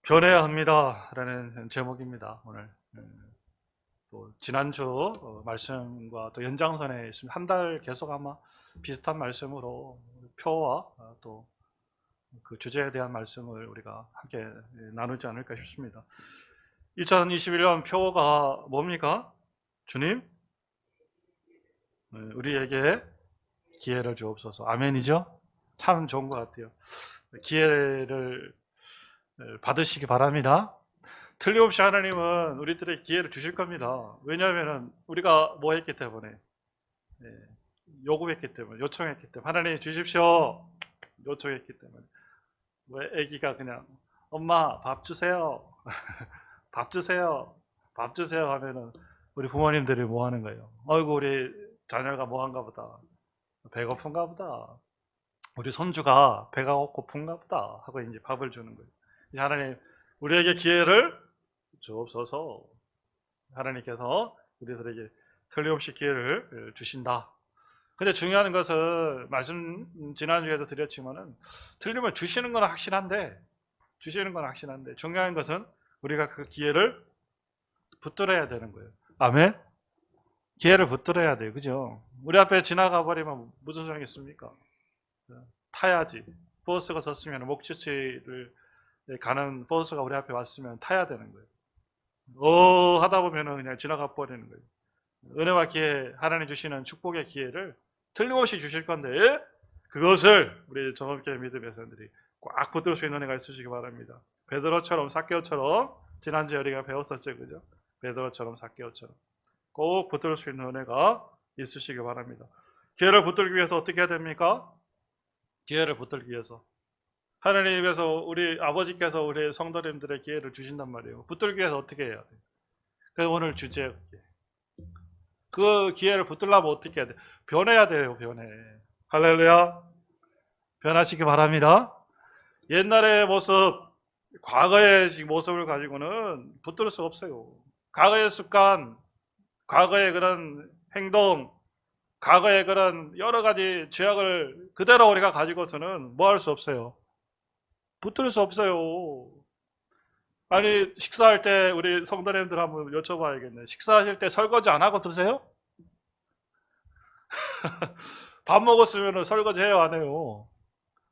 변해야 합니다 라는 제목입니다. 오늘 또 지난주 말씀과 또 연장선에 있습니다. 한 달 계속 아마 비슷한 말씀으로 표와 또 그 주제에 대한 말씀을 우리가 함께 나누지 않을까 싶습니다. 2021년 표가 뭡니까? 주님, 우리에게 기회를 주옵소서. 아멘이죠? 참 좋은 것 같아요. 기회를 받으시기 바랍니다. 틀림없이 하나님은 우리들의 기회를 주실 겁니다. 왜냐하면 우리가 뭐 했기 때문에, 요구했기 때문에, 요청했기 때문에, 하나님 주십시오 요청했기 때문에. 왜 애기가 그냥 엄마 밥 주세요 밥 주세요 밥 주세요 하면은 우리 부모님들이 뭐 하는 거예요? 어이구 우리 자녀가 뭐 한가 보다, 배고픈가 보다, 우리 손주가 배가 고픈가 보다 하고 이제 밥을 주는 거예요. 하나님 우리에게 기회를 주옵소서. 하나님께서 우리들에게 틀림없이 기회를 주신다. 근데 중요한 것은 말씀 지난주에도 드렸지만은 틀림을 주시는 건 확실한데 중요한 것은 우리가 그 기회를 붙들어야 되는 거예요. 아멘. 기회를 붙들어야 돼요. 그죠? 우리 앞에 지나가 버리면 무슨 소용이 있습니까? 타야지. 버스가 섰으면 목적지를 가는 버스가 우리 앞에 왔으면 타야 되는 거예요. 하다 보면은 그냥 지나가 버리는 거예요. 은혜와 기회, 하나님 주시는 축복의 기회를 틀림없이 주실 건데 그것을 우리 정업교회 믿음의 사람들이 꽉 붙들 수 있는 은혜가 있으시기 바랍니다. 베드로처럼 삭개오처럼 지난주에 우리가 배웠었죠, 그죠? 베드로처럼 삭개오처럼 꼭 붙들 수 있는 은혜가 있으시기 바랍니다. 기회를 붙들기 위해서 어떻게 해야 됩니까? 기회를 붙들기 위해서 하나님께서 우리 아버지께서 우리 성도님들의 기회를 주신단 말이에요. 붙들기 위해서 어떻게 해야 돼요? 그래서 오늘 주제 그 기회를 붙들려면 어떻게 해야 돼? 변해야 돼요. 변해. 할렐루야. 변하시기 바랍니다. 옛날의 모습, 과거의 모습을 가지고는 붙들 수 없어요. 과거의 습관, 과거의 그런 행동, 과거의 그런 여러 가지 죄악을 그대로 우리가 가지고서는 뭐 할 수 없어요. 붙들 수 없어요. 아니 식사할 때 우리 성도님들 한번 여쭤봐야겠네. 식사하실 때 설거지 안 하고 드세요? 밥 먹었으면 설거지 해요, 안 해요?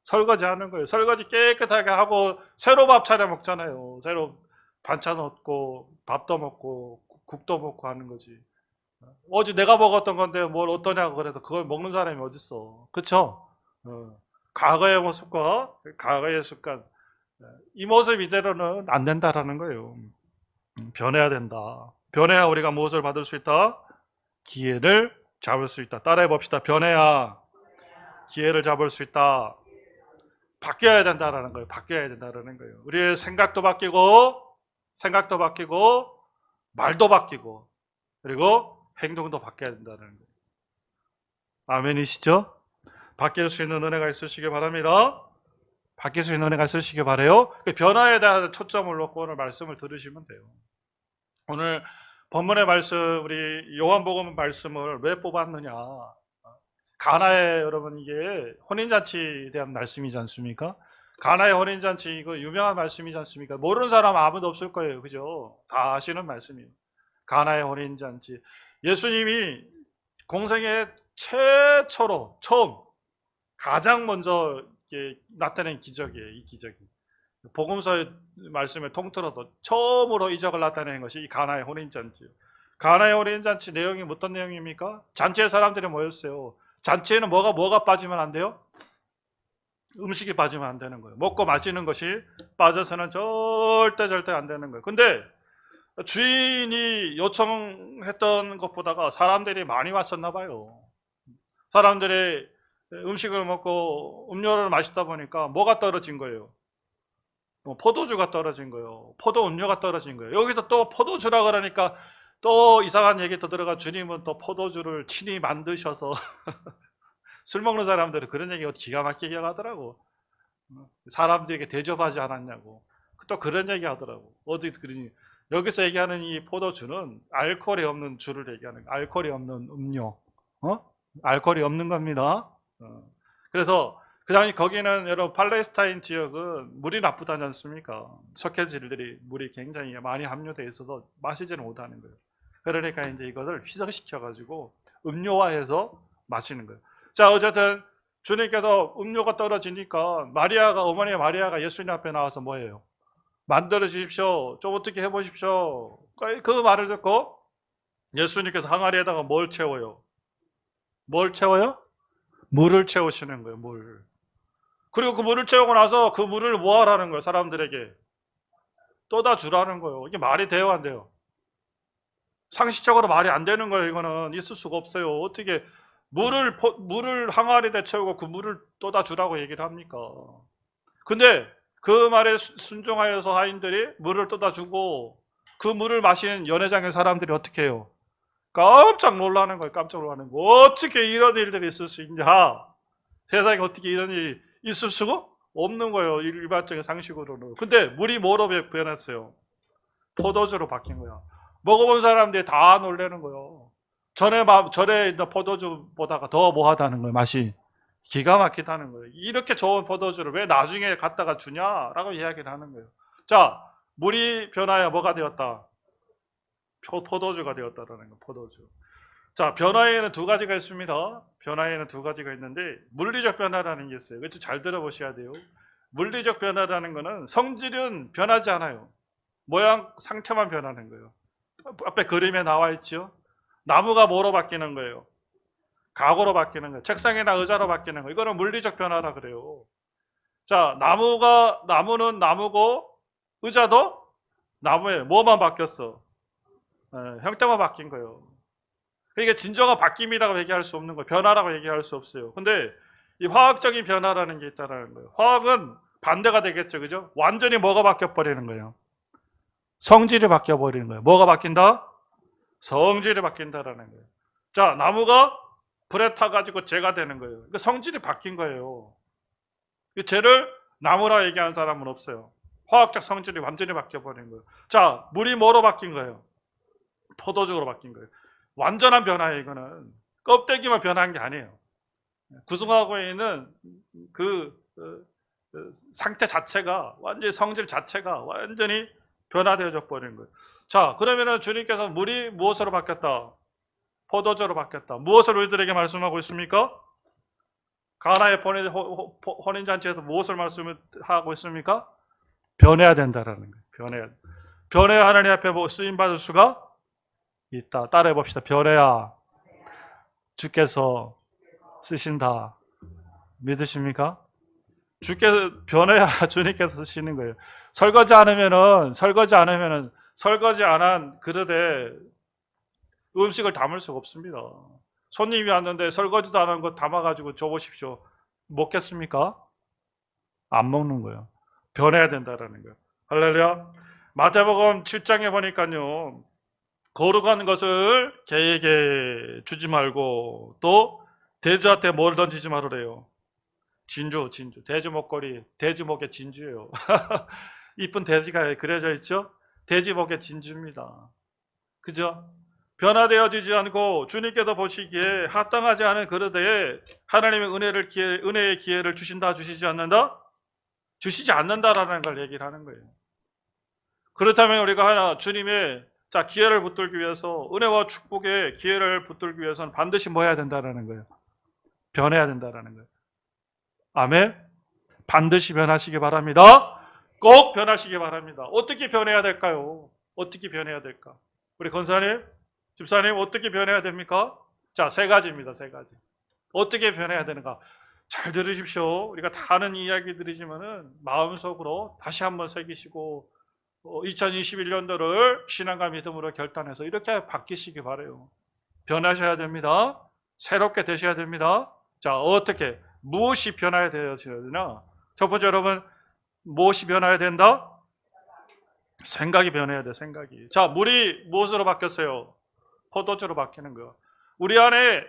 설거지 하는 거예요. 설거지 깨끗하게 하고 새로 밥 차려 먹잖아요. 새로 반찬 얻고 밥도 먹고 국도 먹고 하는 거지. 어제 내가 먹었던 건데 뭘 어떠냐고 그래도 그걸 먹는 사람이 어딨어. 그쵸? 과거의 모습과 과거의 습관, 이 모습 이대로는 안 된다라는 거예요. 변해야 된다. 변해야 우리가 무엇을 받을 수 있다? 기회를 잡을 수 있다. 따라해 봅시다. 변해야 기회를 잡을 수 있다. 바뀌어야 된다라는 거예요. 바뀌어야 된다라는 거예요. 우리의 생각도 바뀌고 말도 바뀌고 그리고 행동도 바뀌어야 된다는 거예요. 아멘이시죠? 바뀔 수 있는 은혜가 있으시기 바랍니다. 바뀔 수 있는 은혜가 있으시기 바라요. 그 변화에 대한 초점을 놓고 오늘 말씀을 들으시면 돼요. 오늘 본문의 말씀, 우리 요한복음 말씀을 왜 뽑았느냐? 가나의 여러분 이게 혼인잔치에 대한 말씀이지 않습니까? 가나의 혼인잔치 이거 유명한 말씀이지 않습니까? 모르는 사람 아무도 없을 거예요, 그죠? 다 아시는 말씀이에요. 가나의 혼인잔치. 예수님이 공생애 최초로 처음 가장 먼저 나타낸 기적이에요. 이 기적이 복음서의 말씀을 통틀어도 처음으로 이적을 나타내는 것이 이 가나의 혼인잔치예요. 가나의 혼인잔치 내용이 어떤 내용입니까? 잔치에 사람들이 모였어요. 잔치에는 뭐가 빠지면 안 돼요? 음식이 빠지면 안 되는 거예요. 먹고 마시는 것이 빠져서는 절대 안 되는 거예요. 근데 주인이 요청했던 것보다가 사람들이 많이 왔었나 봐요. 사람들이 음식을 먹고 음료를 마시다 보니까 뭐가 떨어진 거예요? 포도주가 떨어진 거예요. 포도 음료가 떨어진 거예요. 여기서 또 포도주라 그러니까 또 이상한 얘기 또 들어가. 주님은 또 포도주를 친히 만드셔서 술 먹는 사람들은 그런 얘기 기가 막히게 하더라고. 사람들에게 대접하지 않았냐고. 또 그런 얘기 하더라고. 어디 그러니 여기서 얘기하는 이 포도주는 알코올이 없는 주를 얘기하는 거예요. 알코올이 없는 음료. 알코올이 없는 겁니다. 그래서 그다음에 거기는 여러분 팔레스타인 지역은 물이 나쁘다지 않습니까? 석회질들이 물이 굉장히 많이 함유되어 있어서 마시지는 못하는 거예요. 그러니까 이제 이것을 희석시켜 가지고 음료화해서 마시는 거예요. 자, 어쨌든 주님께서 음료가 떨어지니까 마리아가, 어머니 마리아가 예수님 앞에 나와서 뭐예요? 만들어 주십시오. 좀 어떻게 해보십시오. 그 말을 듣고 예수님께서 항아리에다가 뭘 채워요? 뭘 채워요? 물을 채우시는 거예요. 물. 그리고 그 물을 채우고 나서 그 물을 뭐 하라는 거예요? 사람들에게 떠다 주라는 거예요. 이게 말이 돼요, 안 돼요? 상식적으로 말이 안 되는 거예요. 이거는 있을 수가 없어요. 어떻게 물을 항아리에 채우고 그 물을 떠다 주라고 얘기를 합니까? 근데 그 말에 순종하여서 하인들이 물을 떠다 주고 그 물을 마신 연회장의 사람들이 어떻게 해요? 깜짝 놀라는 거예요. 깜짝 놀라는 거예요. 어떻게 이런 일들이 있을 수 있냐? 세상에 어떻게 이런 일이 있을 수가 없는 거예요. 일반적인 상식으로는. 근데 물이 뭐로 변했어요? 포도주로 바뀐 거야. 먹어본 사람들이 다 놀라는 거예요. 전에 있는 포도주보다가 더 뭐하다는 거예요. 맛이 기가 막히다는 거예요. 이렇게 좋은 포도주를 왜 나중에 갖다가 주냐라고 이야기를 하는 거예요. 자, 물이 변하여 뭐가 되었다? 포도주가 되었다라는 거. 포도주. 자, 변화에는 두 가지가 있습니다. 변화에는 두 가지가 있는데 물리적 변화라는 게 있어요. 그렇죠? 잘 들어보셔야 돼요. 물리적 변화라는 거는 성질은 변하지 않아요. 모양, 상태만 변하는 거예요. 앞에 그림에 나와 있죠. 나무가 뭐로 바뀌는 거예요? 가구로 바뀌는 거예요. 책상이나 의자로 바뀌는 거예요. 이거는 물리적 변화라 그래요. 자, 나무는 나무고 의자도 나무에 뭐만 바뀌었어? 형태만 바뀐 거예요. 이게 진정한 바뀜이라고 얘기할 수 없는 거예요. 변화라고 얘기할 수 없어요. 근데 이 화학적인 변화라는 게 있다는 거예요. 화학은 반대가 되겠죠. 그죠? 완전히 뭐가 바뀌어 버리는 거예요? 성질이 바뀌어 버리는 거예요. 뭐가 바뀐다? 성질이 바뀐다라는 거예요. 자, 나무가 불에 타가지고 재가 되는 거예요. 그러니까 성질이 바뀐 거예요. 재를 나무라 얘기하는 사람은 없어요. 화학적 성질이 완전히 바뀌어 버린 거예요. 자, 물이 뭐로 바뀐 거예요? 포도주로 바뀐 거예요. 완전한 변화예요. 이거는 껍데기만 변한 게 아니에요. 구성하고 있는 그 상태 자체가, 완전히 성질 자체가 완전히 변화되어져 버린 거예요. 자, 그러면은 주님께서 물이 무엇으로 바뀌었다? 포도주로 바뀌었다. 무엇을 우리들에게 말씀하고 있습니까? 가나의 혼인잔치에서 무엇을 말씀하고 있습니까? 변해야 된다라는 거예요. 변해야 하나님 앞에 쓰임받을 수가 있다. 따라해 봅시다. 변해야 주께서 쓰신다. 믿으십니까? 주께서 변해야 주님께서 쓰시는 거예요. 설거지 안 한 그릇에 음식을 담을 수가 없습니다. 손님이 왔는데 설거지도 안 한 거 담아가지고 줘보십시오. 먹겠습니까? 안 먹는 거예요. 변해야 된다라는 거예요. 할렐루야. 마태복음 7장에 보니까요, 거룩한 것을 개에게 주지 말고 또 돼지한테 뭘 던지지 말으래요. 진주. 돼지 목걸이, 돼지 목에 진주예요. 이쁜 돼지가 그려져 있죠? 돼지 목에 진주입니다. 그죠? 변화되어지지 않고 주님께서 보시기에 합당하지 않은 그릇에 하나님의 은혜의 기회를 주신다, 주시지 않는다? 주시지 않는다라는 걸 얘기를 하는 거예요. 그렇다면 우리가 주님의 기회를 붙들기 위해서, 은혜와 축복의 기회를 붙들기 위해서는 반드시 뭐 해야 된다라는 거예요? 변해야 된다라는 거예요. 아멘. 반드시 변하시기 바랍니다. 꼭 변하시기 바랍니다. 어떻게 변해야 될까요? 어떻게 변해야 될까? 우리 권사님, 집사님, 어떻게 변해야 됩니까? 자, 세 가지입니다. 세 가지. 어떻게 변해야 되는가? 잘 들으십시오. 우리가 다 아는 이야기들이지만은 마음속으로 다시 한번 새기시고 2021년도를 신앙과 믿음으로 결단해서 이렇게 바뀌시기 바라요. 변하셔야 됩니다. 새롭게 되셔야 됩니다. 자, 어떻게, 무엇이 변화해야 되나? 첫 번째, 여러분, 무엇이 변화해야 된다? 생각이 변해야 돼, 생각이. 자, 물이 무엇으로 바뀌었어요? 포도주로 바뀌는 거예요. 우리 안에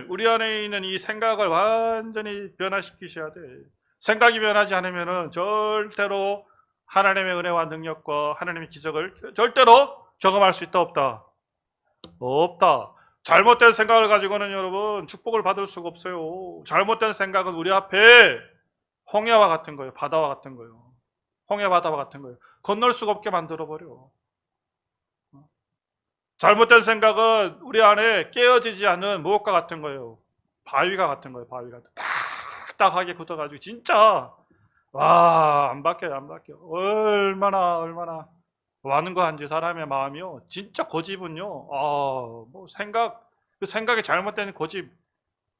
우리 안에 있는 이 생각을 완전히 변화시키셔야 돼. 생각이 변하지 않으면은 절대로 하나님의 은혜와 능력과 하나님의 기적을 절대로 경험할 수 있다, 없다? 없다. 잘못된 생각을 가지고는 여러분 축복을 받을 수가 없어요. 잘못된 생각은 우리 앞에 홍해와 같은 거예요. 바다와 같은 거예요. 홍해 바다와 같은 거예요. 건널 수가 없게 만들어버려. 잘못된 생각은 우리 안에 깨어지지 않는 무엇과 같은 거예요. 바위가 같은 거예요. 바위가 딱딱하게 굳어가지고 진짜 와, 안 바뀌어요. 안 바뀌어. 얼마나 완고한지 사람의 마음이요. 진짜 고집은요. 뭐 그 생각이 잘못된 고집.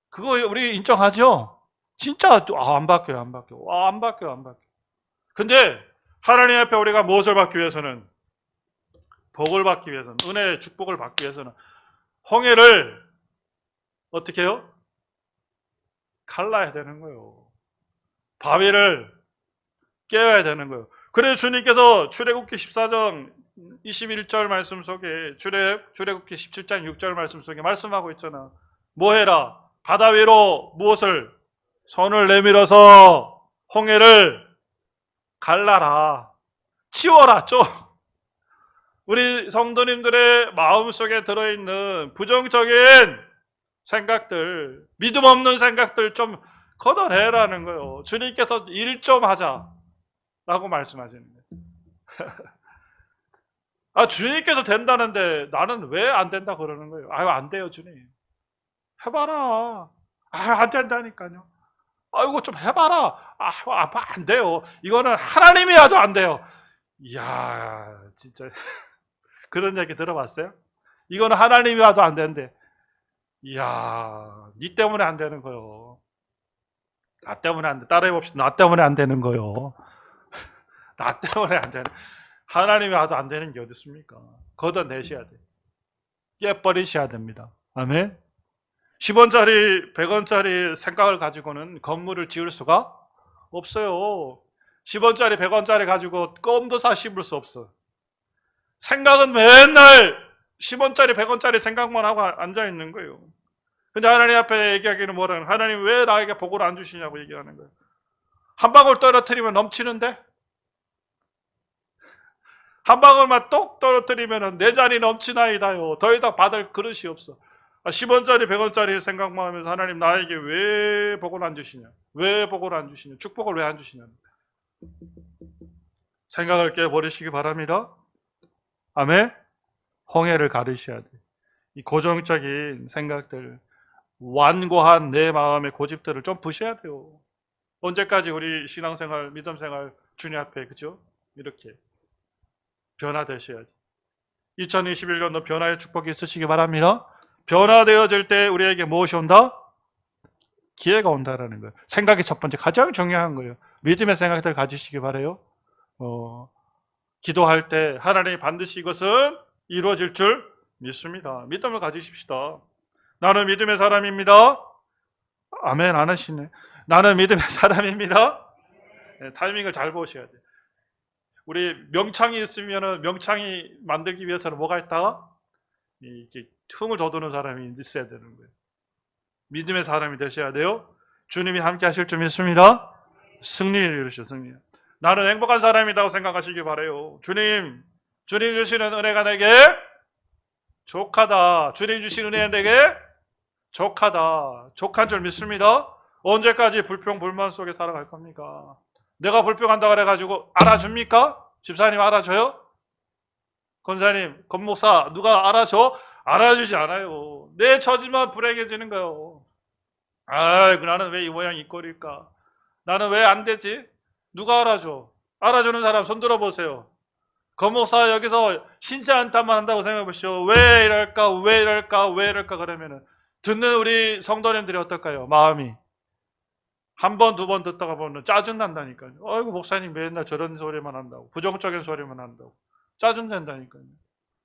그거 우리 인정하죠? 진짜 안 바뀌어요. 안 바뀌어. 안 바뀌어. 안 바뀌어. 근데 하나님 앞에 우리가 무엇을 받기 위해서는, 복을 받기 위해서는, 은혜의 축복을 받기 위해서는 홍해를 어떻게 해요? 갈라야 되는 거예요. 바위를 깨어야 되는 거예요. 그래서 주님께서 출애굽기 14장 21절 말씀 속에, 출애굽기 17장 6절 말씀 속에 말씀하고 있잖아. 뭐 해라? 바다 위로 무엇을? 손을 내밀어서 홍해를 갈라라. 치워라. 좀 우리 성도님들의 마음속에 들어있는 부정적인 생각들, 믿음 없는 생각들 좀 걷어내라는 거예요. 주님께서 일 좀 하자 라고 말씀하시는 거예요. 주님께서 된다는데 나는 왜 안 된다 그러는 거예요. 안 돼요 주님. 해봐라. 안 된다니까요. 이거 좀 해봐라. 안 돼요. 이거는 하나님이 해도 안 돼요. 이야, 진짜 그런 얘기 들어봤어요? 이거는 하나님이 와도 안 된대. 이야, 니 때문에 안 되는 거요. 나 때문에 안 돼. 따라해봅시다. 나 때문에 안 되는 거요. 나 때문에 안 되는. 하나님이 와도 안 되는 게 어디 있습니까? 걷어내셔야 돼. 깨버리셔야 됩니다. 아멘. 10원짜리, 100원짜리 생각을 가지고는 건물을 지을 수가 없어요. 10원짜리, 100원짜리 가지고 껌도 사 씹을 수 없어. 생각은 맨날 10원짜리, 100원짜리 생각만 하고 앉아있는 거예요. 근데 하나님 앞에 얘기하기는 뭐라는, 하나님 왜 나에게 복을 안 주시냐고 얘기하는 거예요. 한 방울 떨어뜨리면 넘치는데? 한 방울만 똑 떨어뜨리면 내 잔이 넘치나이다요. 더 이상 받을 그릇이 없어. 10원짜리 100원짜리 생각만 하면서 하나님 나에게 왜 복을 안 주시냐, 왜 복을 안 주시냐, 축복을 왜 안 주시냐, 생각을 깨버리시기 바랍니다. 아멘. 홍해를 가르셔야 돼. 이 고정적인 생각들, 완고한 내 마음의 고집들을 좀 부셔야 돼요. 언제까지 우리 신앙생활, 믿음생활 주님 앞에, 그죠? 이렇게 변화되셔야지. 2021년도 변화의 축복이 있으시기 바랍니다. 변화되어질 때 우리에게 무엇이 온다? 기회가 온다라는 거예요. 생각이 첫 번째, 가장 중요한 거예요. 믿음의 생각들을 가지시기 바라요. 기도할 때 하나님이 반드시 이것은 이루어질 줄 믿습니다. 믿음을 가지십시다. 나는 믿음의 사람입니다. 아멘 안 하시네. 나는 믿음의 사람입니다. 네, 타이밍을 잘 보셔야 돼요. 우리 명창이 있으면 명창이 만들기 위해서는 뭐가 있다? 이렇게 흥을 돋우는 사람이 있어야 되는 거예요. 믿음의 사람이 되셔야 돼요. 주님이 함께 하실 줄 믿습니다. 승리를 이루시오. 승리. 나는 행복한 사람이라고 생각하시기 바라요. 주님 주시는 은혜가 내게 족하다. 주님 주신 은혜가 내게 족하다. 족한 줄 믿습니다. 언제까지 불평불만 속에 살아갈 겁니까? 내가 불평한다 그래가지고 알아줍니까? 집사님 알아줘요? 권사님, 권목사 누가 알아줘? 알아주지 않아요. 내 처지만 불행해지는 거예요. 나는 왜 이 모양 이 꼴일까? 나는 왜 안 되지? 누가 알아줘? 알아주는 사람 손 들어보세요. 권목사 여기서 신체 한탄만 한다고 생각해 보시오. 왜 이럴까? 왜 이럴까? 왜 이럴까? 그러면은 듣는 우리 성도님들이 어떨까요? 마음이 한 번, 두 번 듣다가 보면 짜증난다니까요. 아이고 목사님 맨날 저런 소리만 한다고, 부정적인 소리만 한다고 짜증낸다니까요.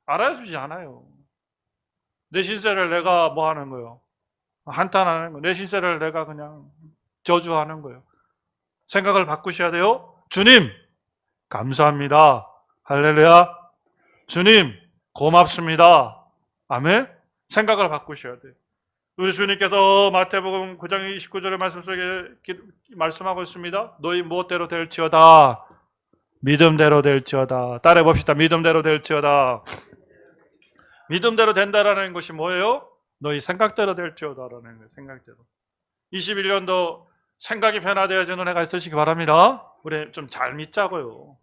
알아주지 않아요. 내 신세를 내가 뭐 하는 거예요? 한탄하는 거예요. 내 신세를 내가 그냥 저주하는 거예요. 생각을 바꾸셔야 돼요. 주님 감사합니다. 할렐루야. 주님 고맙습니다. 아멘. 생각을 바꾸셔야 돼요. 우리 주님께서 마태복음 9장 29절의 말씀 속에 말씀하고 있습니다. 너희 무엇대로 될지어다. 믿음대로 될지어다. 따라해 봅시다. 믿음대로 될지어다. 믿음대로 된다라는 것이 뭐예요? 너희 생각대로 될지어다라는 거예요. 생각대로. 21년도 생각이 변화되어지는 은혜가 있으시기 바랍니다. 우리 좀 잘 믿자고요.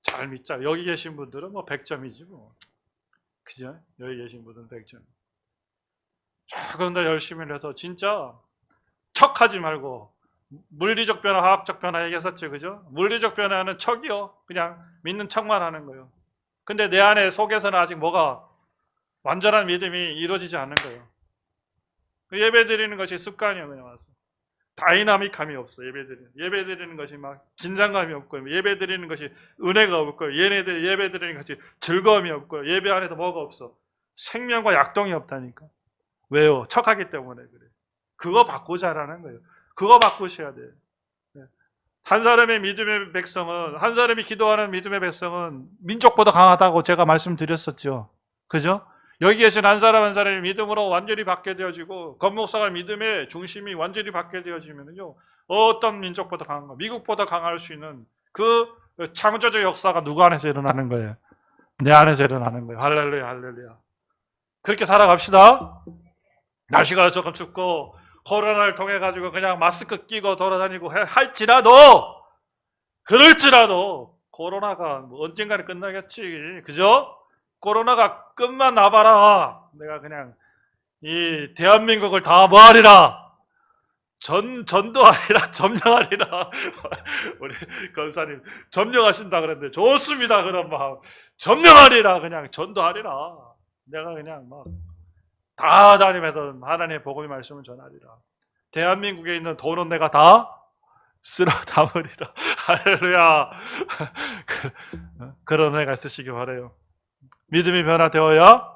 잘 믿자. 여기 계신 분들은 뭐 100점이지 뭐. 그죠? 여기 계신 분들은 100점. 조금 더 열심히 해서 진짜 척하지 말고, 물리적 변화, 화학적 변화 얘기했었죠. 그죠? 물리적 변화는 척이요. 그냥 믿는 척만 하는 거예요. 근데 내 안에 속에서는 아직 뭐가 완전한 믿음이 이루어지지 않는 거예요. 예배 드리는 것이 습관이에요. 그냥 와서 다이나믹함이 없어. 예배 드리는 것이 막 긴장감이 없고, 예배 드리는 것이 은혜가 없고, 얘네들 예배 드리는 것이 즐거움이 없고, 예배 안에도 뭐가 없어. 생명과 약동이 없다니까. 왜요? 척하기 때문에 그래. 그거 바꾸자라는 거예요. 그거 바꾸셔야 돼요. 한 사람의 믿음의 백성은, 한 사람이 기도하는 믿음의 백성은 민족보다 강하다고 제가 말씀드렸었죠. 그죠? 여기 계신 한 사람 한 사람이 믿음으로 완전히 받게 되어지고, 건목사가 믿음의 중심이 완전히 받게 되어지면요, 어떤 민족보다 강한가, 미국보다 강할 수 있는 그 창조적 역사가 누구 안에서 일어나는 거예요? 내 안에서 일어나는 거예요. 할렐루야, 할렐루야. 그렇게 살아갑시다. 날씨가 조금 춥고 코로나를 통해 가지고 그냥 마스크 끼고 돌아다니고 할지라도, 그럴지라도 코로나가 뭐 언젠가는 끝나겠지. 그죠? 코로나가 끝만 나봐라. 내가 그냥 이 대한민국을 다 뭐하리라? 전도하리라, 점령하리라. 우리 권사님 점령하신다 그랬는데 좋습니다. 그런 마음. 점령하리라, 그냥 전도하리라. 내가 그냥 막 다 다니면서 하나님의 복음의 말씀을 전하리라. 대한민국에 있는 돈은 내가 다 쓸어 담으리라. 할렐루야. 그런 은혜가 있으시기 바라요. 믿음이 변화되어야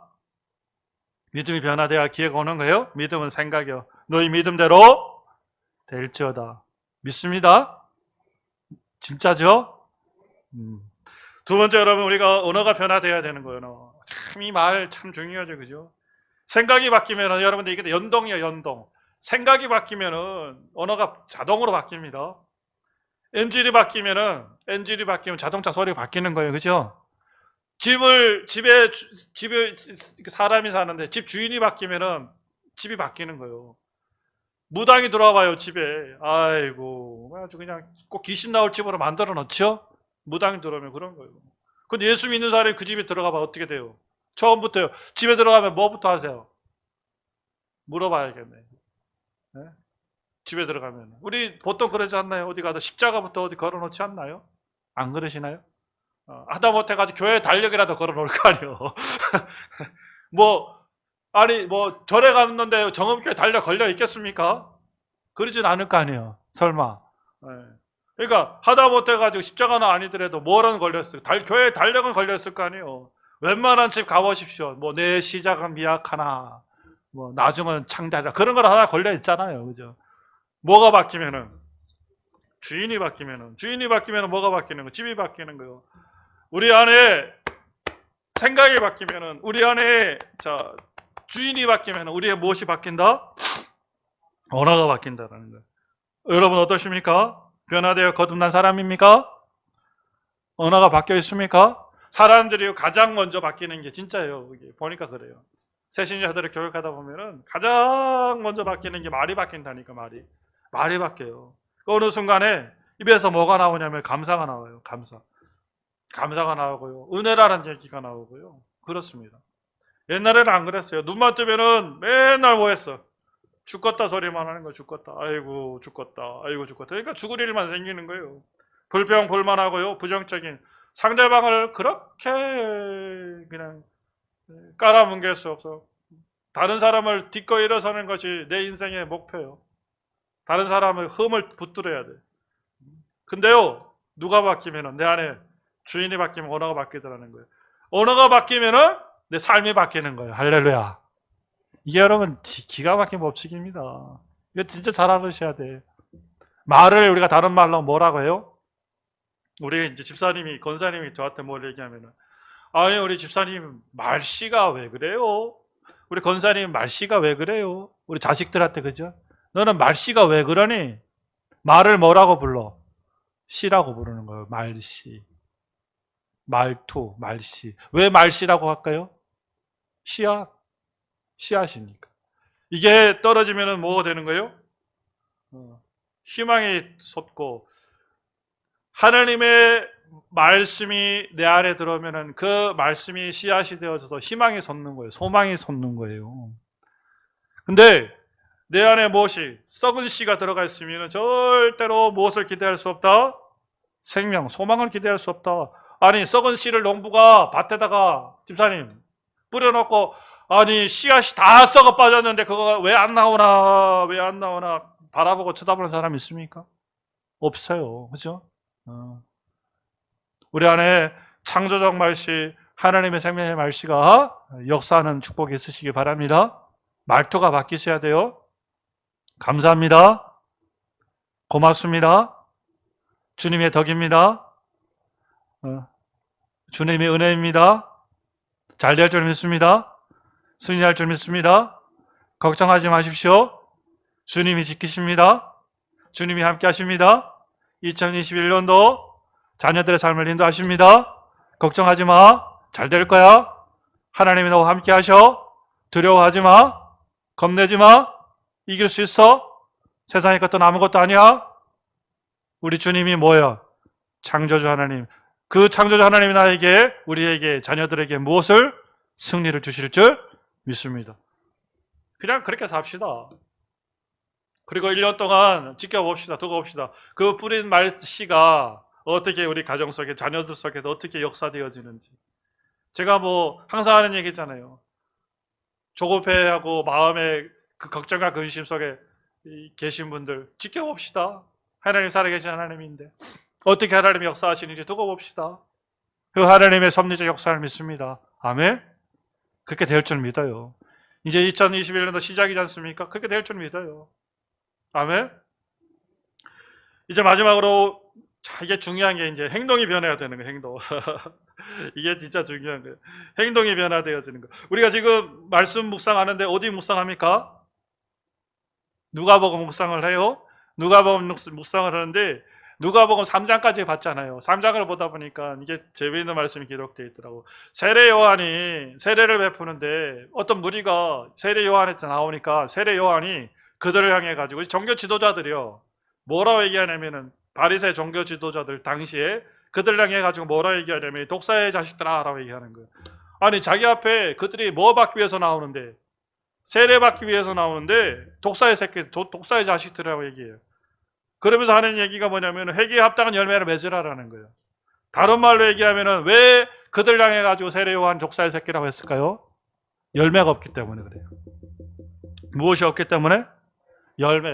기회가 오는 거예요. 믿음은 생각이요. 너희 믿음대로 될지어다. 믿습니다. 진짜죠? 두 번째, 여러분, 우리가 언어가 변화되어야 되는 거예요. 참 이 말 참 중요하죠. 그죠? 생각이 바뀌면, 여러분들 이게 연동이에요. 연동. 생각이 바뀌면은 언어가 자동으로 바뀝니다. 엔진이 바뀌면 자동차 소리가 바뀌는 거예요. 그죠? 집에 사람이 사는데 집 주인이 바뀌면은 집이 바뀌는 거예요. 무당이 들어와봐요, 집에. 아이고, 아주 그냥 꼭 귀신 나올 집으로 만들어 놓죠? 무당이 들어오면 그런 거예요. 근데 예수 믿는 사람이 그 집에 들어가봐 어떻게 돼요? 처음부터요. 집에 들어가면 뭐부터 하세요? 물어봐야겠네. 네? 집에 들어가면. 우리 보통 그러지 않나요? 어디 가도 십자가부터 어디 걸어놓지 않나요? 안 그러시나요? 하다못해 가지고 교회 달력이라도 걸어놓을 거 아니에요. 절에 갔는데 정음교회 달력 걸려 있겠습니까? 그러진 않을 거 아니에요. 설마. 네. 그러니까 하다못해 가지고 십자가는 아니더라도 뭐는 걸렸어요? 교회 달력은 걸렸을 거 아니에요. 웬만한 집 가보십시오. 내 시작은 미약하나, 나중은 창대하라. 그런 걸 하나 걸려 있잖아요. 그죠? 뭐가 바뀌면은, 주인이 바뀌면은 뭐가 바뀌는 거예요? 집이 바뀌는 거예요. 우리 안에 생각이 바뀌면은, 우리 안에, 주인이 바뀌면은, 우리의 무엇이 바뀐다? 언어가 바뀐다라는 거예요. 여러분 어떠십니까? 변화되어 거듭난 사람입니까? 언어가 바뀌어 있습니까? 사람들이 가장 먼저 바뀌는 게 진짜예요. 보니까 그래요. 새신자들을 교육하다 보면은 가장 먼저 바뀌는 게 말이 바뀐다니까. 말이 바뀌어요. 어느 순간에 입에서 뭐가 나오냐면 감사가 나와요. 감사가 나오고요. 은혜라는 얘기가 나오고요. 그렇습니다. 옛날에는 안 그랬어요. 눈만 뜨면은 맨날 뭐 했어? 죽겠다 소리만 하는 거. 죽겠다. 아이고 죽겠다. 아이고 죽겠다. 그러니까 죽을 일만 생기는 거예요. 불평 불만하고요. 부정적인 상대방을 그렇게 그냥 깔아뭉갤 수 없어. 다른 사람을 딛고 일어서는 것이 내 인생의 목표예요. 다른 사람의 흠을 붙들어야 돼. 근데요, 누가 바뀌면은 내 안에 주인이 바뀌면 언어가 바뀌더라는 거예요. 언어가 바뀌면은 내 삶이 바뀌는 거예요. 할렐루야. 이게 여러분 기가 막힌 법칙입니다. 이거 진짜 잘 알으셔야 돼. 말을 우리가 다른 말로 뭐라고 해요? 우리 이제 권사님이 저한테 뭘 얘기하면은, 아니, 우리 집사님 말씨가 왜 그래요? 우리 권사님 말씨가 왜 그래요? 우리 자식들한테, 그죠? 너는 말씨가 왜 그러니? 말을 뭐라고 불러? 씨라고 부르는 거예요. 말씨. 말투, 말씨. 왜 말씨라고 할까요? 씨야. 씨앗이니까. 이게 떨어지면은 뭐가 되는 거예요? 희망이 솟고 하나님의 말씀이 내 안에 들어오면은 그 말씀이 씨앗이 되어져서 희망이 솟는 거예요. 소망이 솟는 거예요. 근데 내 안에 무엇이 썩은 씨가 들어가 있으면 절대로 무엇을 기대할 수 없다? 생명, 소망을 기대할 수 없다. 아니 썩은 씨를 농부가 밭에다가 집사님 뿌려놓고 아니 씨앗이 다 썩어 빠졌는데 그거가 왜 안 나오나 왜 안 나오나 바라보고 쳐다보는 사람 있습니까? 없어요. 그죠? 우리 안에 창조적 말씨 하나님의 생명의 말씨가 역사하는 축복이 있으시기 바랍니다. 말투가 바뀌셔야 돼요. 감사합니다. 고맙습니다. 주님의 덕입니다. 주님의 은혜입니다. 잘 될 줄 믿습니다. 승리할 줄 믿습니다. 걱정하지 마십시오. 주님이 지키십니다. 주님이 함께 하십니다. 2021년도 자녀들의 삶을 인도하십니다. 걱정하지 마. 잘 될 거야. 하나님이 너와 함께 하셔. 두려워하지 마. 겁내지 마. 이길 수 있어. 세상의 것도 아무것도 아니야. 우리 주님이 뭐야? 창조주 하나님. 그 창조주 하나님이 나에게, 우리에게, 자녀들에게 무엇을? 승리를 주실 줄 믿습니다. 그냥 그렇게 삽시다. 그리고 1년 동안 지켜봅시다. 두고 봅시다. 그 뿌린 말씨가 어떻게 우리 가정 속에, 자녀들 속에서 어떻게 역사되어지는지. 제가 항상 하는 얘기 있잖아요. 조급해하고 마음에 그 걱정과 근심 속에 계신 분들 지켜봅시다. 하나님 살아계신 하나님인데 어떻게 하나님이 역사하시는지 두고 봅시다. 그 하나님의 섭리적 역사를 믿습니다. 아멘. 그렇게 될 줄 믿어요. 이제 2021년도 시작이지 않습니까? 그렇게 될 줄 믿어요. 아멘. 이제 마지막으로 이게 중요한 게 이제 행동이 변해야 되는 거예요. 행동. 이게 진짜 중요한 거예요. 행동이 변화되어지는 거. 우리가 지금 말씀 묵상하는데 어디 묵상합니까? 누가복음 묵상을 해요. 누가복음 묵상을 하는데 누가복음 3장까지 봤잖아요. 3장을 보다 보니까 이게 재미있는 말씀이 기록되어 있더라고. 세례 요한이 세례를 베푸는데 어떤 무리가 세례 요한한테 나오니까 세례 요한이 그들을 향해 가지고 종교 지도자들이요. 뭐라고 얘기하냐면은 바리새 종교 지도자들 당시에 그들을 향해 가지고 뭐라고 얘기하냐면 독사의 자식들아라고 얘기하는 거예요. 아니 자기 앞에 그들이 뭐 받기 위해서 나오는데 세례 받기 위해서 나오는데 독사의 새끼, 독사의 자식들이라고 얘기해요. 그러면서 하는 얘기가 뭐냐면 회개에 합당한 열매를 맺으라라는 거예요. 다른 말로 얘기하면은 왜 그들 향해 가지고 세례 요한 독사의 새끼라고 했을까요? 열매가 없기 때문에 그래요. 무엇이 없기 때문에? 열매.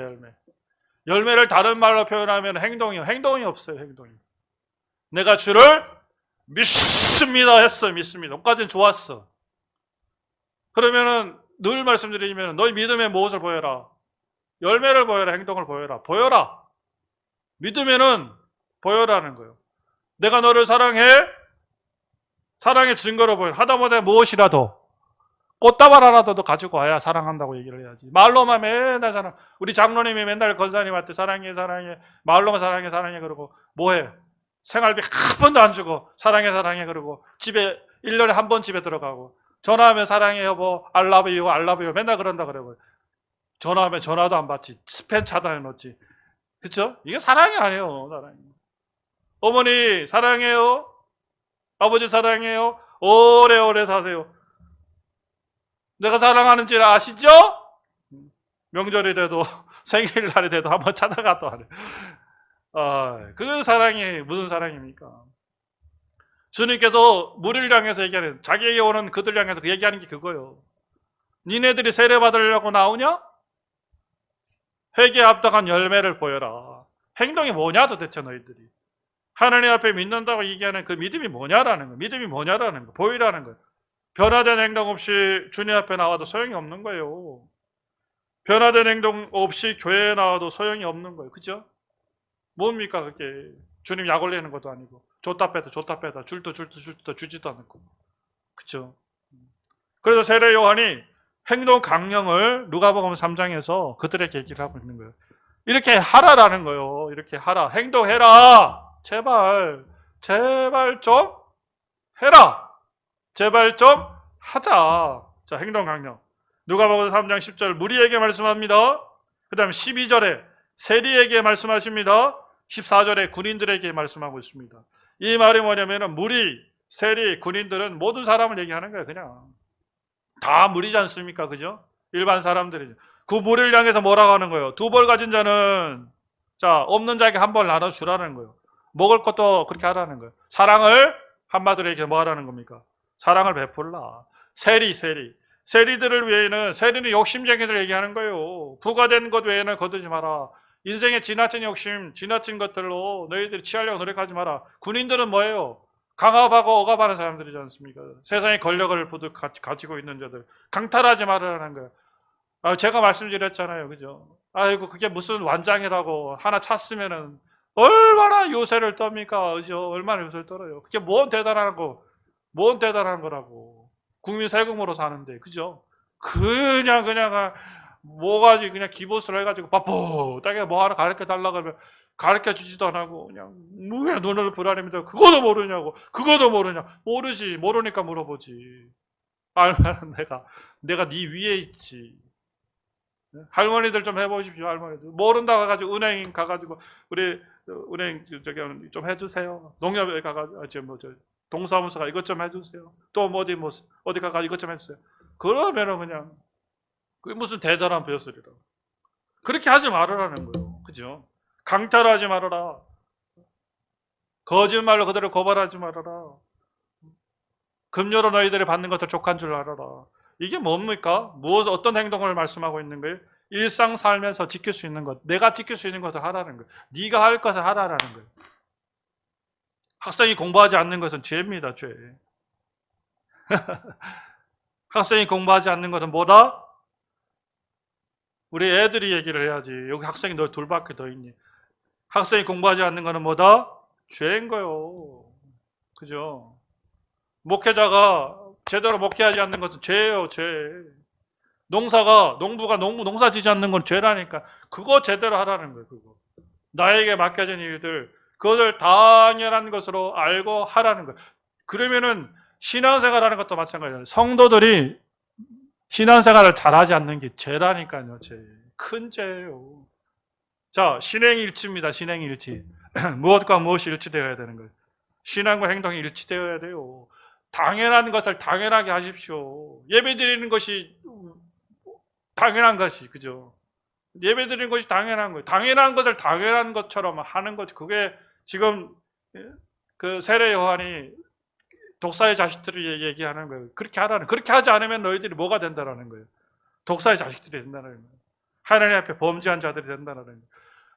열매를 다른 말로 표현하면 행동이 없어요. 행동이. 내가 주를 믿습니다 했어. 믿습니다. 여기까지는 좋았어. 그러면은 늘 말씀드리면 너희 믿음의 무엇을 보여라? 열매를 보여라. 행동을 보여라. 믿으면은 보여라는 거예요. 내가 너를 사랑해. 사랑의 증거로 보여라. 하다못해 무엇이라도 꽃다발 하나도 가지고 와야 사랑한다고 얘기를 해야지. 말로만 맨날 사랑. 우리 장로님이 맨날 권사님한테 사랑해 말로만 사랑해 그러고 뭐해? 생활비 한 번도 안 주고 사랑해 그러고 집에 1년에 한 번 집에 들어가고 전화하면 사랑해 여보 알라뷰 맨날 그런다 그러고 전화하면 전화도 안 받지. 스팸 차단해 놓지. 그쵸? 이게 사랑이 아니에요. 사랑이. 어머니 사랑해요. 아버지 사랑해요. 오래오래 사세요. 내가 사랑하는지 아시죠? 명절이 돼도 생일날이 돼도 한번 찾아가도 하네. 그 사랑이 무슨 사랑입니까? 주님께서 무리를 향해서 얘기하는, 자기에게 오는 그들 향해서 얘기하는 게 그거예요. 니네들이 세례 받으려고 나오냐? 회개에 합당한 열매를 보여라. 행동이 뭐냐 도대체 너희들이. 하나님 앞에 믿는다고 얘기하는 그 믿음이 뭐냐라는 거. 믿음이 뭐냐라는 거. 보이라는 거예요. 변화된 행동 없이 주님 앞에 나와도 소용이 없는 거예요. 변화된 행동 없이 교회에 나와도 소용이 없는 거예요. 그죠? 뭡니까 그게. 주님 약 올리는 것도 아니고 줬다 빼다 줄도 주지도 않고. 그죠? 그래서 세례 요한이 행동 강령을 누가복음 3장에서 그들에게 얘기를 하고 있는 거예요. 이렇게 하라라는 거예요. 이렇게 하라. 행동해라. 제발 좀 해라. 제발 좀 하자. 자, 행동 강령. 누가복음 3장 10절 무리에게 말씀합니다. 그 다음에 12절에 세리에게 말씀하십니다. 14절에 군인들에게 말씀하고 있습니다. 이 말이 뭐냐면 무리, 세리, 군인들은 모든 사람을 얘기하는 거예요. 그냥 다 무리지 않습니까? 그죠? 일반 사람들이죠. 그 무리를 향해서 뭐라고 하는 거예요? 두 벌 가진 자는 자 없는 자에게 한 벌 나눠주라는 거예요. 먹을 것도 그렇게 하라는 거예요. 사랑을 한마디로 얘기해 뭐 하라는 겁니까? 사랑을 베풀라. 세리들을 위해는 세리는 욕심쟁이들 얘기하는 거예요. 부가 된 것 외에는 거두지 마라. 인생의 지나친 욕심, 지나친 것들로 너희들이 취하려고 노력하지 마라. 군인들은 뭐예요? 강압하고 억압하는 사람들이지 않습니까? 세상의 권력을 부득 가지고 있는 자들. 강탈하지 말라는 거예요. 제가 말씀드렸잖아요. 그죠? 아이고, 그게 무슨 완장이라고 하나 찼으면은 얼마나 요새를 떱니까? 그죠? 얼마나 요새를 떨어요. 그게 뭔 대단한 거라고. 국민 세금으로 사는데, 그죠? 그냥, 뭐가지, 그냥 기보스를 해가지고, 바쁘다게 뭐 하나 가르쳐 달라고 하면, 가르쳐 주지도 안 하고, 그냥, 뭐야, 눈을 불안합니다. 그것도 모르냐고. 모르지. 모르니까 물어보지. 알면 내가 네 위에 있지. 할머니들 좀 해보십시오, 할머니들. 모른다 가가지고, 은행 가가지고, 우리, 은행, 저기, 좀 해주세요. 농협에 가가지고, 동사무소가 이것 좀 해주세요. 또 어디 가가지고 이것 좀 해주세요. 그러면은 그냥, 그게 무슨 대단한 벼슬이라. 그렇게 하지 말으라는 거예요. 그죠? 강탈하지 말아라. 거짓말로 그들을 고발하지 말아라. 금요로 너희들이 받는 것도 족한 줄 알아라. 이게 뭡니까? 어떤 행동을 말씀하고 있는 거예요? 일상 살면서 지킬 수 있는 것, 내가 지킬 수 있는 것을 하라는 거예요. 네가 할 것을 하라는 거예요. 학생이 공부하지 않는 것은 죄입니다. 죄. 학생이 공부하지 않는 것은 뭐다? 우리 애들이 얘기를 해야지. 여기 학생이 너 둘밖에 더 있니? 학생이 공부하지 않는 것은 뭐다? 죄인 거요. 그죠? 목회자가 제대로 목회하지 않는 것은 죄예요. 죄. 농부가 농사 지지 않는 건 죄라니까. 그거 제대로 하라는 거예요. 그거. 나에게 맡겨진 일들, 그것을 당연한 것으로 알고 하라는 거예요. 그러면은 신앙생활하는 것도 마찬가지예요. 성도들이 신앙생활을 잘하지 않는 게 죄라니까요. 죄. 큰 죄예요. 자, 신행일치입니다. 신행일치. 무엇과 무엇이 일치되어야 되는 거예요. 신앙과 행동이 일치되어야 돼요. 당연한 것을 당연하게 하십시오. 예배드리는 것이 당연한 것이, 그죠? 예배드리는 것이 당연한 거예요. 당연한 것을 당연한 것처럼 하는 거지. 그게 지금 그 세례 요한이 독사의 자식들을 얘기하는 거예요. 그렇게 하라는, 그렇게 하지 않으면 너희들이 뭐가 된다라는 거예요. 독사의 자식들이 된다는 거예요. 하나님 앞에 범죄한 자들이 된다는 거예요.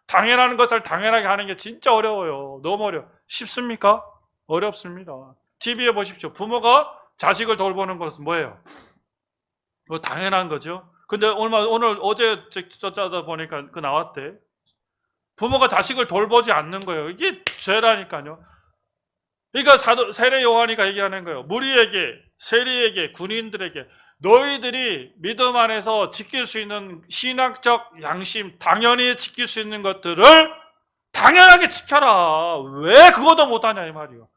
당연한 것을 당연하게 하는 게 진짜 어려워요. 너무 어려워. 쉽습니까? 어렵습니다. TV에 보십시오. 부모가 자식을 돌보는 것은 뭐예요? 그거 당연한 거죠. 근데 어제 쫓아다 보니까 그 나왔대. 부모가 자식을 돌보지 않는 거예요. 이게 죄라니까요. 그러니까 세례 요한이가 얘기하는 거예요. 무리에게, 세리에게, 군인들에게 너희들이 믿음 안에서 지킬 수 있는 신학적 양심, 당연히 지킬 수 있는 것들을 당연하게 지켜라. 왜 그것도 못하냐 이 말이요.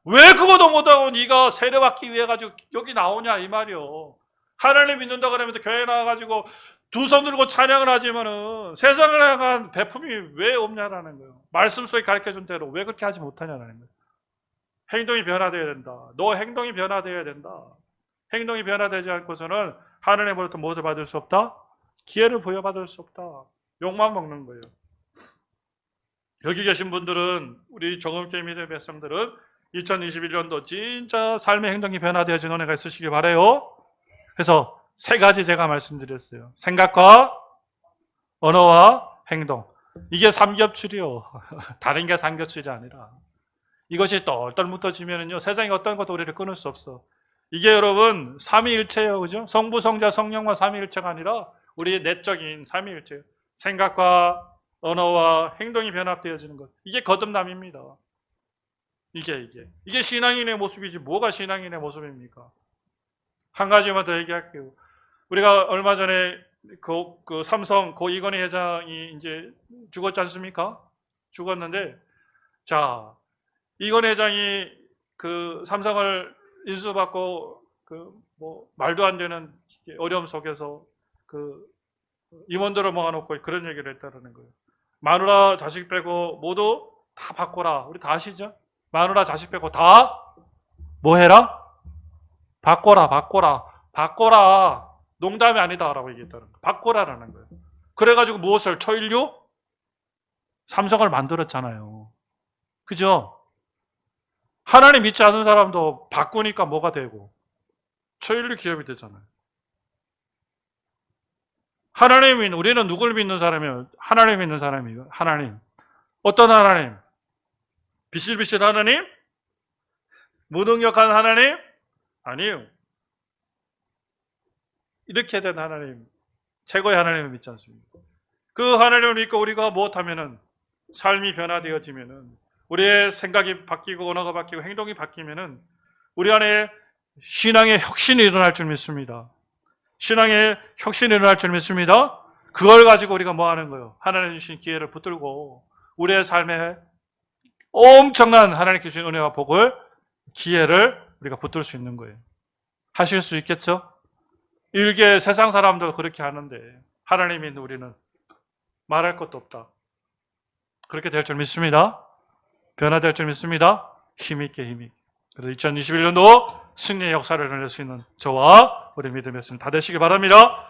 왜 그것도 못하고 네가 세례받기 위해 가지고 여기 나오냐 이 말이요. 하나님 믿는다 그러면서 교회 나와가지고 두 손 들고 찬양을 하지만은 세상을 향한 배품이 왜 없냐라는 거예요. 말씀 속에 가르쳐준 대로 왜 그렇게 하지 못하냐라는 거예요. 행동이 변화되어야 된다. 너 행동이 변화되어야 된다. 행동이 변화되지 않고서는 하나님으로부터 무엇을 받을 수 없다? 기회를 부여받을 수 없다. 욕만 먹는 거예요. 여기 계신 분들은, 우리 정음교회 믿음의 백성들은 2021년도 진짜 삶의 행동이 변화되어진 은혜가 있으시길 바라요. 그래서 세 가지 제가 말씀드렸어요. 생각과 언어와 행동. 이게 삼겹줄이요. 다른 게 삼겹줄이 아니라. 이것이 똘똘 묻어지면은요, 세상에 어떤 것도 우리를 끊을 수 없어. 이게 여러분, 삼위일체예요. 그죠? 성부, 성자, 성령과 삼위일체가 아니라 우리의 내적인 삼위일체예요. 생각과 언어와 행동이 변화되어지는 것. 이게 거듭남입니다. 이게 신앙인의 모습이지 뭐가 신앙인의 모습입니까? 한 가지만 더 얘기할게요. 우리가 얼마 전에 그 삼성 고 이건희 회장이 이제 죽었지 않습니까? 죽었는데, 자, 이건희 회장이 그 삼성을 인수받고 그 뭐 말도 안 되는 어려움 속에서 그 임원들을 모아놓고 그런 얘기를 했다는 거예요. 마누라 자식 빼고 모두 다 바꿔라. 우리 다 아시죠? 마누라 자식 빼고 다 뭐 해라? 바꿔라, 바꿔라, 바꿔라. 농담이 아니다라고 얘기했다는 거예요. 바꿔라라는 거예요. 그래가지고 무엇을 초일류? 삼성을 만들었잖아요. 그죠? 하나님 믿지 않는 사람도 바꾸니까 뭐가 되고 초일류 기업이 되잖아요. 하나님은 우리는 누굴 믿는 사람이에요? 하나님 믿는 사람이에요. 하나님. 어떤 하나님? 비실비실 하나님? 무능력한 하나님? 아니에요. 이렇게 된 하나님, 최고의 하나님을 믿지 않습니다. 그 하나님을 믿고 우리가 무엇하면은 삶이 변화되어지면은 우리의 생각이 바뀌고 언어가 바뀌고 행동이 바뀌면은 우리 안에 신앙의 혁신이 일어날 줄 믿습니다. 신앙의 혁신이 일어날 줄 믿습니다. 그걸 가지고 우리가 뭐 하는 거예요? 하나님 주신 기회를 붙들고 우리의 삶에 엄청난 하나님께 주신 은혜와 복을, 기회를 우리가 붙들 수 있는 거예요. 하실 수 있겠죠? 일개 세상 사람도 그렇게 하는데 하나님 있는 우리는 말할 것도 없다. 그렇게 될 줄 믿습니다. 변화될 줄 믿습니다. 힘있게 힘있게. 그래서 2021년도 승리의 역사를 일어낼 수 있는 저와 우리 믿음의 다 되시기 바랍니다.